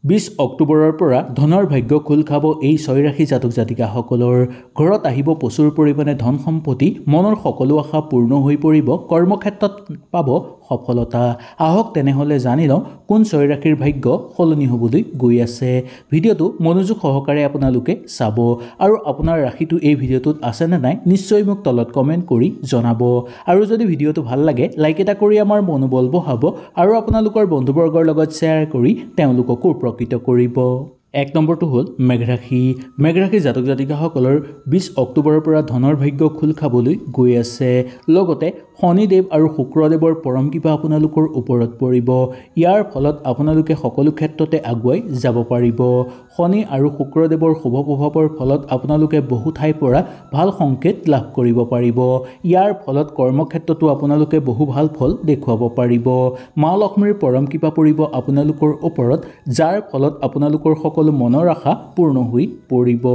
20 অক্টোবৰৰ পৰা ধনৰ ভাগ্য খোল খাব এই 6 ৰাশি জাতক জাতিকাসকলৰ ঘৰত আহিব প্ৰচুৰ পৰিমাণে ধন সম্পত্তি মনৰ সকলো আশা পূৰ্ণ হৈ পৰিব কৰ্মক্ষেত্ৰত পাব সফলতা আহক তেনেহলে জানি লওঁ কোন 6 ৰাশিৰ ভাগ্য সলনি হ'বলৈ গৈ আছে ভিডিওটো মনোযোগ সহকাৰে আপোনালোকে চাব আৰু আপোনাৰ ৰাশিটো এই ভিডিওটোত আছে নে নাই নিশ্চয় মোক তলত কমেন্ট কৰি জনাব আৰু যদি ভিডিওটো ভাল লাগে লাইক এটা কৰি আমাৰ মনোবল বঢ়াব আৰু আপোনালোকৰ বন্ধুবৰ্গৰ লগত শ্বেয়াৰ কৰি তেওঁলোককো উপকৃত কৰিব এক নম্বৰটো হ'ল মেঘ ৰাশি জাতক জাতিকাসকলৰ 20 অক্টোবৰৰ পৰা ধনৰ ভাগ্য খোল খাবলৈ গৈ আছে লগতে শনিদেৱ আৰু শুক্ৰদেৱৰ পৰম কৃপা আপোনালোকৰ ওপৰত পৰিব ইয়াৰ ফলত আপোনালোকে সকলো ক্ষেত্ৰতে আগুৱাই যাব পাৰিব শনি আৰু শুক্ৰদেৱৰ শুভ প্ৰভাৱৰ ফলত আপোনালোকে বহু ঠাইৰ পৰা ভাল সংকেত লাভ কৰিব পাৰিব ইয়াৰ ফলত কৰ্মক্ষেত্ৰতো আপোনালোকে বহু ভাল ফল দেখুৱাব পাৰিব মা লক্ষ্মীৰ পৰম কৃপা পৰিব আপোনালোকৰ ওপৰত যাৰ ফলত আপোনালোকৰ সকলো মনৰ আশা পূৰ্ণ হৈ পৰিব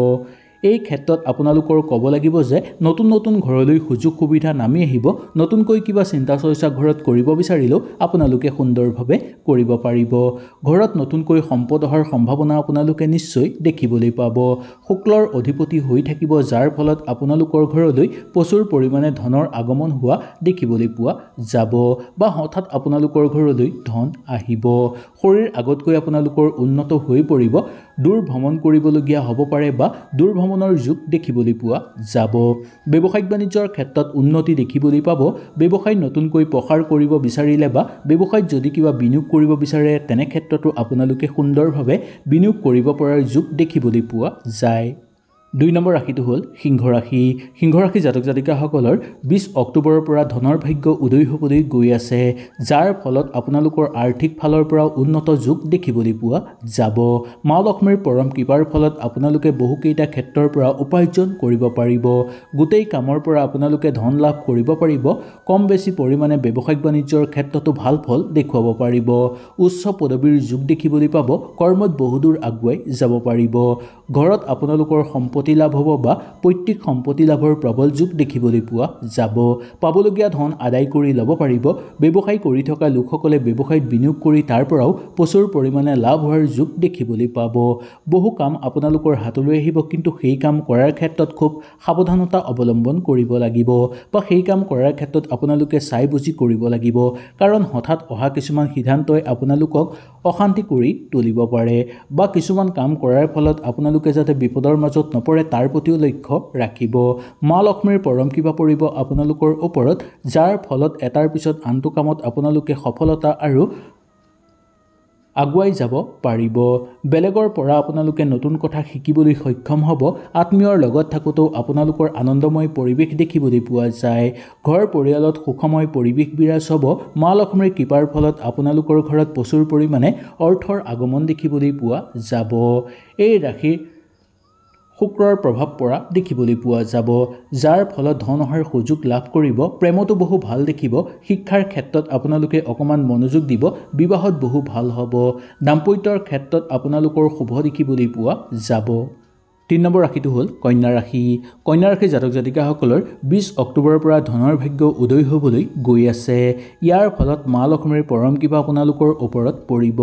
এই ক্ষেত্ৰত আপোনালোকৰ ক'ব লাগিব যে নতুন নতুন ঘৰলৈ সুযোগ সুবিধা নামি আহিব নতুনকৈ কিবা চিন্তা চৰ্চা ঘৰত কৰিব বিচাৰিলেও আপোনালোকে সুন্দৰভাৱে কৰিব পাৰিব ঘৰত নতুনকৈ সম্পদ অহাৰ সম্ভাৱনা আপোনালোকে নিশ্চয় দেখিবলৈ পাব শুক্লৰ অধিপতি হৈ থাকিব যাৰ ফলত আপোনালোকৰ ঘৰলৈ প্ৰচুৰ পৰিমাণে ধনৰ আগমন হোৱা দেখিবলৈ পোৱা যাব বা হঠাৎ আপোনালোকৰ ঘৰলৈ ধন আহিব শৰীৰ আগতকৈ আপোনালোকৰ উন্নত হৈ পৰিব দূৰ ভ্ৰমণ কৰিবলগীয়া হ'ব পাৰে বা দূৰ ভ্ৰমণৰ যোগ দেখিবলৈ পোৱা যাব ব্যৱসায়িক বাণিজ্যৰ ক্ষেত্ৰত উন্নতি দেখিবলৈ পাব ব্যৱসায় নতুনকৈ প্ৰসাৰ কৰিব বিচাৰিলে বা ব্যৱসায়ত যদি কিবা বিনিয়োগ কৰিব বিচাৰে তেনে ক্ষেত্ৰতো আপোনালোকে সুন্দৰভাৱে বিনিয়োগ কৰিব পৰাৰ যোগ দেখিবলৈ পোৱা যায় 2 নম্বৰ ৰাশিটো হ'ল সিংহ ৰাশি জাতক জাতিকাসকলৰ 20 অক্টোবৰৰ পৰা ধনৰ ভাগ্য উদয় হ'বলৈ গৈ আছে যাৰ ফলত আপোনালোকৰ আৰ্থিক ফালৰ পৰা উন্নত যোগ দেখিবলৈ পোৱা যাব মা লক্ষ্মীৰ পৰম কৃপাৰ ফলত আপোনালোকে বহুকেইটা ক্ষেত্ৰৰ পৰা উপাৰ্জন কৰিব পাৰিব গোটেই কামৰ পৰা আপোনালোকে ধন লাভ কৰিব পাৰিব কম বেছি পৰিমাণে ব্যৱসায়িক বাণিজ্যৰ ক্ষেত্ৰতো ভাল ফল দেখুৱাব পাৰিব উচ্চ পদবীৰ যোগ দেখিবলৈ পাব কৰ্মত বহুদূৰ আগুৱাই যাব পাৰিব ঘৰত আপোনালোকৰ সম্পত্তি লাভ হ'ব বা পৈতৃক সম্পত্তি লাভৰ প্ৰবল যোগ দেখিবলৈ পোৱা যাব পাবলগীয়া ধন আদায় কৰি ল'ব পাৰিব ব্যৱসায় কৰি থকা লোকসকলে ব্যৱসায়ত বিনিয়োগ কৰি তাৰ পৰাও প্ৰচুৰ পৰিমাণে লাভ হোৱাৰ যোগ দেখিবলৈ পাব বহু কাম আপোনালোকৰ হাতলৈ আহিব কিন্তু সেই কাম কৰাৰ ক্ষেত্ৰত খুব সাৱধানতা অৱলম্বন কৰিব লাগিব বা সেই কাম কৰাৰ ক্ষেত্ৰত আপোনালোকে চাই বুজি কৰিব লাগিব কাৰণ হঠাৎ অহা কিছুমান সিদ্ধান্তই আপোনালোকক অশান্তি কৰি তুলিব পাৰে বা কিছুমান কাম কৰাৰ ফলত আপোনালোকে যাতে বিপদৰ মাজত নপৰে তাৰ প্ৰতিও লক্ষ্য ৰাখিব মা লক্ষ্মীৰ পৰম কৃপা পৰিব আপোনালোকৰ ওপৰত যাৰ ফলত এটাৰ পিছত আনটো কামত আপোনালোকে সফলতা আৰু আগুৱাই যাব পাৰিব বেলেগৰ পৰা আপোনালোকে নতুন কথা শিকিবলৈ সক্ষম হ'ব আত্মীয়ৰ লগত থাকোঁতেও আপোনালোকৰ আনন্দময় পৰিৱেশ দেখিবলৈ পোৱা যায় ঘৰ পৰিয়ালত সুখময় পৰিৱেশ বিৰাজ হ'ব মা লক্ষ্মীৰ কৃপাৰ ফলত আপোনালোকৰ ঘৰত প্ৰচুৰ পৰিমাণে অৰ্থৰ আগমন দেখিবলৈ পোৱা যাব এই ৰাশিৰ শুক্ৰৰ প্ৰভাৱ পৰা দেখিবলৈ পোৱা যাব যাৰ ফলত ধন অহাৰ সুযোগ লাভ কৰিব প্ৰেমতো বহু ভাল দেখিব শিক্ষাৰ ক্ষেত্ৰত আপোনালোকে অকমান মনোযোগ দিব বিবাহত বহু ভাল হ'ব দাম্পত্যৰ ক্ষেত্ৰত আপোনালোকৰ শুভ দেখিবলৈ পোৱা যাব 3 নম্বৰ ৰাশিটো হ'ল কন্যা ৰাশি জাতক জাতিকাসকলৰ 20 অক্টোবৰৰ পৰা ধনৰ ভাগ্য উদয় হ'বলৈ গৈ আছে ইয়াৰ ফলত মা লক্ষ্মীৰ পৰম কৃপা আপোনালোকৰ ওপৰত পৰিব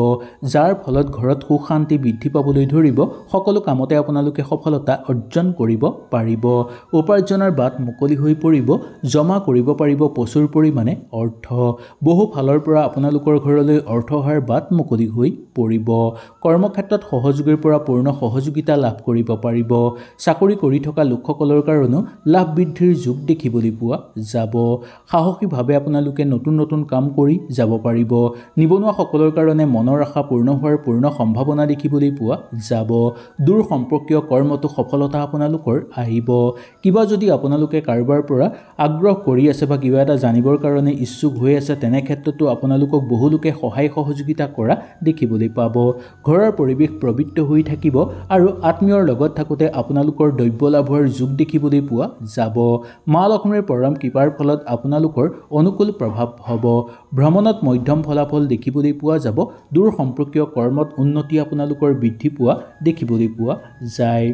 যাৰ ফলত ঘৰত সুখ শান্তি বৃদ্ধি পাবলৈ ধৰিব সকলো কামতে আপোনালোকে সফলতা অৰ্জন কৰিব পাৰিব উপাৰ্জনৰ বাট মুকলি হৈ পৰিব জমা কৰিব পাৰিব প্ৰচুৰ পৰিমাণে অৰ্থ বহু ফালৰ পৰা আপোনালোকৰ ঘৰলৈ অৰ্থ অহাৰ বাট মুকলি হৈ পৰিব কৰ্মক্ষেত্ৰত সহযোগীৰ পৰা পূৰ্ণ সহযোগিতা লাভ কৰিব পাৰিব চাকৰি কৰি থকা লোকসকলৰ কাৰণেও লাভ বৃদ্ধিৰ যোগ দেখিবলৈ পোৱা যাব সাহসীভাৱে আপোনালোকে নতুন নতুন কাম কৰি যাব পাৰিব নিবনুৱাসকলৰ কাৰণে মনৰ আশা পূৰ্ণ হোৱাৰ পূৰ্ণ সম্ভাৱনা দেখিবলৈ পোৱা যাব দূৰ সম্পৰ্কীয় কৰ্মতো সফলতা আপোনালোকৰ আহিব কিবা যদি আপোনালোকে কাৰোবাৰ পৰা আগ্ৰহ কৰি আছে বা কিবা এটা জানিবৰ কাৰণে ইচ্ছুক হৈ আছে তেনে ক্ষেত্ৰতো আপোনালোকক বহু লোকে সহায় সহযোগিতা কৰা দেখিবলৈ পাব ঘৰৰ পৰিৱেশ পবিত্ৰ হৈ থাকিব আৰু আত্মীয়ৰ লগত থাকোঁতে আপোনালোকৰ দ্ৰব্য লাভ হোৱাৰ যোগ দেখিবলৈ পোৱা যাব মা লক্ষ্মীৰ পৰম কৃপাৰ ফলত আপোনালোকৰ অনুকূল প্ৰভাৱ হ'ব ভ্ৰমণত মধ্যম ফলাফল দেখিবলৈ পোৱা যাব দূৰ সম্পৰ্কীয় কৰ্মত উন্নতি আপোনালোকৰ বৃদ্ধি পোৱা দেখিবলৈ পোৱা যায়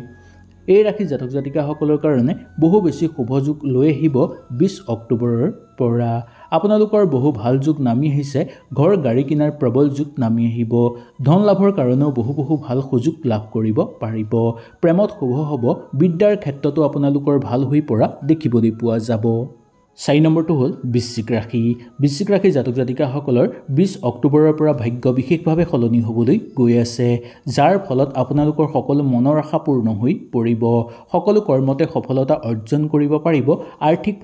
এই ৰাশি জাতক জাতিকাসকলৰ কাৰণে বহু বেছি শুভযোগ লৈ আহিব 20 অক্টোবৰৰ পৰা আপোনালোকৰ বহু ভাল যোগ নামি আহিছে। ঘৰ গাড়ী কিনাৰ প্ৰবল যোগ নামি আহিব। ধন লাভৰ কাৰণেও বহু ভাল সুযোগ লাভ কৰিব পাৰিব। প্ৰেমত শুভ হ'ব। বিদ্যাৰ ক্ষেত্ৰতো আপোনালোকৰ ভাল হৈ পৰা দেখিবলৈ পোৱা যাব। 4 নম্বৰটো হ'ল বৃশ্চিক ৰাশি। বৃশ্চিক ৰাশি জাতক জাতিকাসকলৰ 20 অক্টোবৰৰ পৰা ভাগ্য বিশেষভাৱে সলনি হ'বলৈ গৈ আছে, যাৰ ফলত আপোনালোকৰ সকলো মনৰ আশা পূৰ্ণ হৈ পৰিব। সকলো কৰ্মতে সফলতা অৰ্জন কৰিব পাৰিব। আৰ্থিক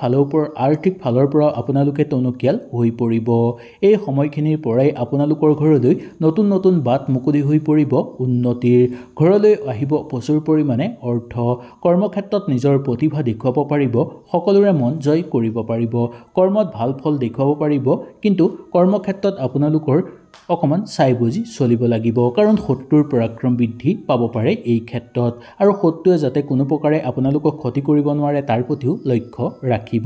ফালৰ পৰা আপোনালোকে টনকিয়াল হৈ পৰিব। এই সময়খিনিৰ পৰাই আপোনালোকৰ ঘৰলৈ নতুন বাট মুকলি হৈ পৰিব উন্নতিৰ। ঘৰলৈ আহিব প্ৰচুৰ পৰিমাণে অৰ্থ। কৰ্মক্ষেত্ৰত নিজৰ প্ৰতিভা দেখুৱাব পাৰিব। সকলোৰে মন জয় কৰিব পাৰিব। কৰ্মত ভাল ফল দেখুৱাব পাৰিব, কিন্তু কৰ্মক্ষেত্ৰত আপোনালোকৰ অকণমান চাই বুজি চলিব লাগিব, কাৰণ শত্ৰুৰ পৰাক্ৰম বৃদ্ধি পাব পাৰে এই ক্ষেত্ৰত, আৰু শত্ৰুৱে যাতে কোনো প্ৰকাৰে আপোনালোকক ক্ষতি কৰিব নোৱাৰে তাৰ প্ৰতিও লক্ষ্য ৰাখিব।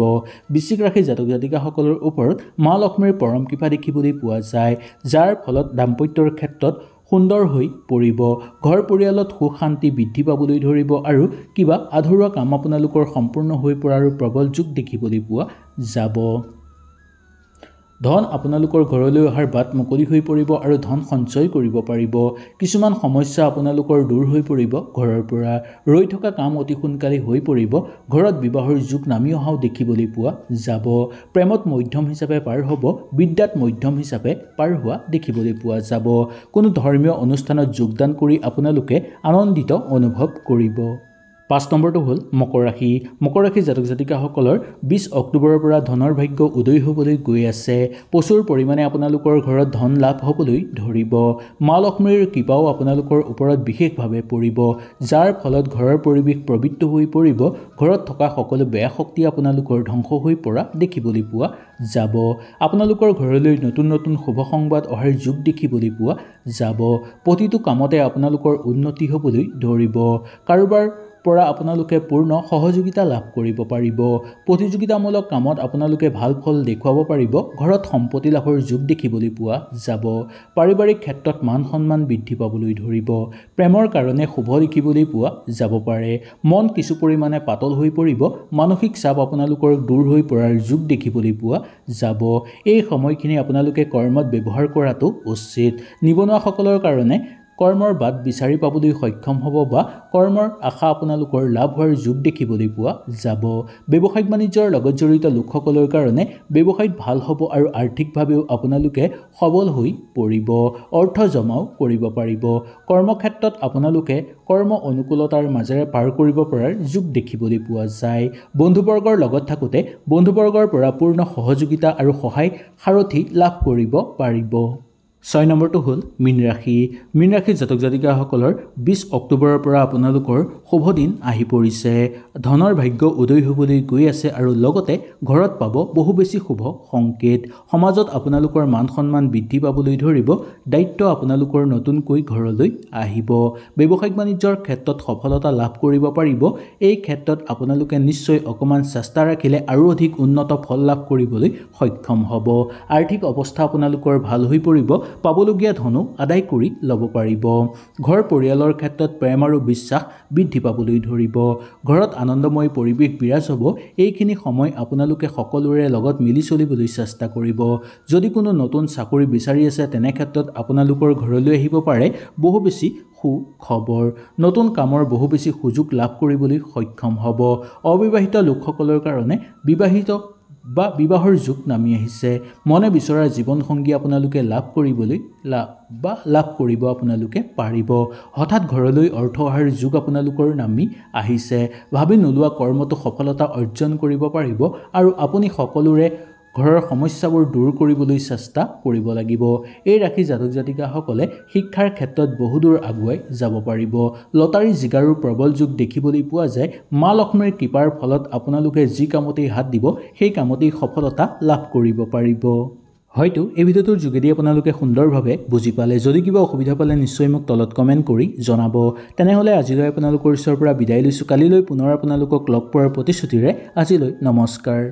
বৃশ্চিক ৰাশিৰ জাতক জাতিকাসকলৰ ওপৰত মা লক্ষ্মীৰ পৰম কৃপা দেখিবলৈ পোৱা যায়, যাৰ ফলত দাম্পত্যৰ ক্ষেত্ৰত সুন্দৰ হৈ পৰিব। ঘৰ পৰিয়ালত সুখ শান্তি বৃদ্ধি পাবলৈ ধৰিব, আৰু কিবা আধৰুৱা কাম আপোনালোকৰ সম্পূৰ্ণ হৈ পৰাৰ প্ৰবল যোগ দেখিবলৈ পোৱা যাব। ধন আপোনালোকৰ ঘৰলৈ অহাৰ বাট মুকলি হৈ পৰিব আৰু ধন সঞ্চয় কৰিব পাৰিব। কিছুমান সমস্যা আপোনালোকৰ দূৰ হৈ পৰিব। ঘৰৰ পৰা ৰৈ থকা কাম অতি সোনকালে হৈ পৰিব। ঘৰত বিবাহৰ যোগ নামি অহাও দেখিবলৈ পোৱা যাব। প্ৰেমত মধ্যম হিচাপে পাৰ হ'ব। বিদ্যাত মধ্যম হিচাপে পাৰ হোৱা দেখিবলৈ পোৱা যাব। কোনো ধৰ্মীয় অনুষ্ঠানত যোগদান কৰি আপোনালোকে আনন্দিত অনুভৱ কৰিব। 5 নম্বৰটো হ'ল মকৰ ৰাশি। মকৰ ৰাশিৰ জাতক জাতিকাসকলৰ 20 অক্টোবৰৰ পৰা ধনৰ ভাগ্য উদয় হ'বলৈ গৈ আছে। প্ৰচুৰ পৰিমাণে আপোনালোকৰ ঘৰত ধন লাভ হ'বলৈ ধৰিব। মা লক্ষ্মীৰ কৃপাও আপোনালোকৰ ওপৰত বিশেষভাৱে পৰিব, যাৰ ফলত ঘৰৰ পৰিৱেশ পবিত্ৰ হৈ পৰিব। ঘৰত থকা সকলো বেয়া শক্তি আপোনালোকৰ ধ্বংস হৈ পৰা দেখিবলৈ পোৱা যাব। আপোনালোকৰ ঘৰলৈ নতুন শুভ সংবাদ অহাৰ যোগ দেখিবলৈ পোৱা যাব। প্ৰতিটো কামতে আপোনালোকৰ উন্নতি হ'বলৈ ধৰিব। কাৰোবাৰ পৰা আপোনালোকে পূৰ্ণ সহযোগিতা লাভ কৰিব পাৰিব। প্ৰতিযোগিতামূলক কামত আপোনালোকে ভাল ফল দেখুৱাব পাৰিব। ঘৰত সম্পত্তি লাভৰ যোগ দেখিবলৈ পোৱা যাব। পাৰিবাৰিক ক্ষেত্ৰত মান সন্মান বৃদ্ধি পাবলৈ ধৰিব। প্ৰেমৰ কাৰণে শুভ দেখিবলৈ পোৱা যাব পাৰে। মন কিছু পৰিমাণে পাতল হৈ পৰিব। মানসিক চাপ আপোনালোকৰ দূৰ হৈ পৰাৰ যোগ দেখিবলৈ পোৱা যাব। এই সময়খিনি আপোনালোকে কৰ্মত ব্যৱহাৰ কৰাটো উচিত। নিবনুৱাসকলৰ কাৰণে কৰ্মৰ বাট বিচাৰি পাবলৈ সক্ষম হ'ব, বা কৰ্মৰ আশা আপোনালোকৰ লাভ হোৱাৰ যোগ দেখিবলৈ পোৱা যাব। ব্যৱসায়িক বাণিজ্যৰ লগত জড়িত লোকসকলৰ কাৰণে ব্যৱসায়ত ভাল হ'ব, আৰু আৰ্থিকভাৱেও আপোনালোকে সবল হৈ পৰিব। অৰ্থ জমাও কৰিব পাৰিব। কৰ্মক্ষেত্ৰত আপোনালোকে কৰ্ম অনুকূলতাৰ মাজেৰে পাৰ কৰিব পৰাৰ যোগ দেখিবলৈ পোৱা যায়। বন্ধুবৰ্গৰ লগত থাকোঁতে বন্ধুবৰ্গৰ পৰা পূৰ্ণ সহযোগিতা আৰু সহায় সাৰথি লাভ কৰিব পাৰিব। 6 নম্বৰটো হ'ল মীন ৰাশি। মীন ৰাশিৰ জাতক জাতিকাসকলৰ 20 অক্টোবৰৰ পৰা আপোনালোকৰ শুভ দিন আহি পৰিছে। ধনৰ ভাগ্য উদয় হ'বলৈ গৈ আছে, আৰু লগতে ঘৰত পাব বহু বেছি শুভ সংকেত। সমাজত আপোনালোকৰ মান সন্মান বৃদ্ধি পাবলৈ ধৰিব। দায়িত্ব আপোনালোকৰ নতুনকৈ ঘৰলৈ আহিব। ব্যৱসায়িক বাণিজ্যৰ ক্ষেত্ৰত সফলতা লাভ কৰিব পাৰিব। এই ক্ষেত্ৰত আপোনালোকে নিশ্চয় অকণমান চেষ্টা ৰাখিলে আৰু অধিক উন্নত ফল লাভ কৰিবলৈ সক্ষম হ'ব। আৰ্থিক অৱস্থা আপোনালোকৰ ভাল হৈ পৰিব। পাবলগীয়া ধনো আদায় কৰি ল'ব পাৰিব। ঘৰ পৰিয়ালৰ ক্ষেত্ৰত প্ৰেম আৰু বিশ্বাস বৃদ্ধি পাবলৈ ধৰিব। ঘৰত আনন্দময় পৰিৱেশ বিৰাজ হ'ব। এইখিনি সময় আপোনালোকে সকলোৰে লগত মিলি চলিবলৈ চেষ্টা কৰিব। যদি কোনো নতুন চাকৰি বিচাৰি আছে, তেনে ক্ষেত্ৰত আপোনালোকৰ ঘৰলৈ আহিব পাৰে বহু বেছি সুখবৰ। নতুন কামৰ বহু বেছি সুযোগ লাভ কৰিবলৈ সক্ষম হ'ব। অবিবাহিত লোকসকলৰ কাৰণে বিবাহৰ যোগ নামি আহিছে। মনে বিচৰা জীৱনসংগী আপোনালোকে লাভ কৰিব আপোনালোকে পাৰিব। হঠাৎ ঘৰলৈ অৰ্থ অহাৰ যোগ আপোনালোকৰ নামি আহিছে। ভাবি নোলোৱা কৰ্মতো সফলতা অৰ্জন কৰিব পাৰিব, আৰু আপুনি সকলোৰে ঘৰৰ সমস্যাবোৰ দূৰ কৰিবলৈ চেষ্টা কৰিব লাগিব। এই ৰাশি জাতক জাতিকাসকলে শিক্ষাৰ ক্ষেত্ৰত বহুদূৰ আগুৱাই যাব পাৰিব। লটাৰী জিকাৰো প্ৰবল যোগ দেখিবলৈ পোৱা যায়। মা লক্ষ্মীৰ কৃপাৰ ফলত আপোনালোকে যি কামতেই হাত দিব, সেই কামতেই সফলতা লাভ কৰিব পাৰিব। হয়তো এই ভিডিঅ'টোৰ যোগেদি আপোনালোকে সুন্দৰভাৱে বুজি পালে। যদি কিবা অসুবিধা পালে নিশ্চয় মোক তলত কমেণ্ট কৰি জনাব। তেনেহ'লে আজিলৈ আপোনালোকৰ ওচৰৰ পৰা বিদায় লৈছোঁ। কালিলৈ পুনৰ আপোনালোকক লগ পোৱাৰ প্ৰতিশ্ৰুতিৰে আজিলৈ নমস্কাৰ।